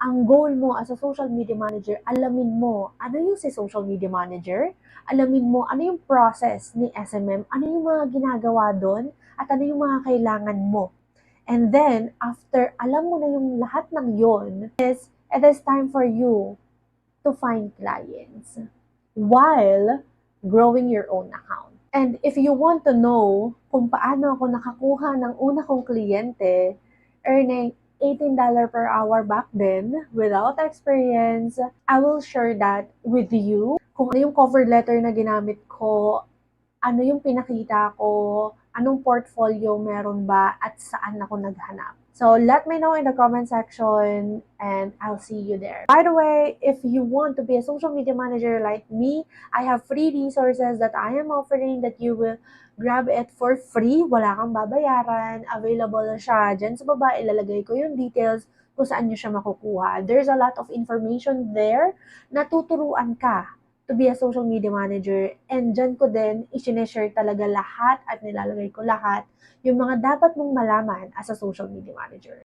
ang goal mo as a social media manager, alamin mo ano yung si social media manager, alamin mo ano yung process ni SMM, ano yung mga ginagawa doon, at ano yung mga kailangan mo. And then, after alam mo na yung lahat ng yon, it is time for you to find clients while growing your own account. And if you want to know kung paano ako nakakuha ng una kong kliyente, earning $18 per hour back then without experience, I will share that with you. Kung ano yung cover letter na ginamit ko, ano yung pinakita ko, anong portfolio meron ba, at saan ako naghanap. So let me know in the comment section and I'll see you there. By the way, if you want to be a social media manager like me, I have free resources that I am offering that you will grab it for free. Wala kang babayaran. Available siya. Diyan sa baba, ilalagay ko yung details kung saan nyo siya makukuha. There's a lot of information there na tuturuan ka to be a social media manager. And dyan ko din, i-share talaga lahat at nilalagay ko lahat yung mga dapat mong malaman as a social media manager.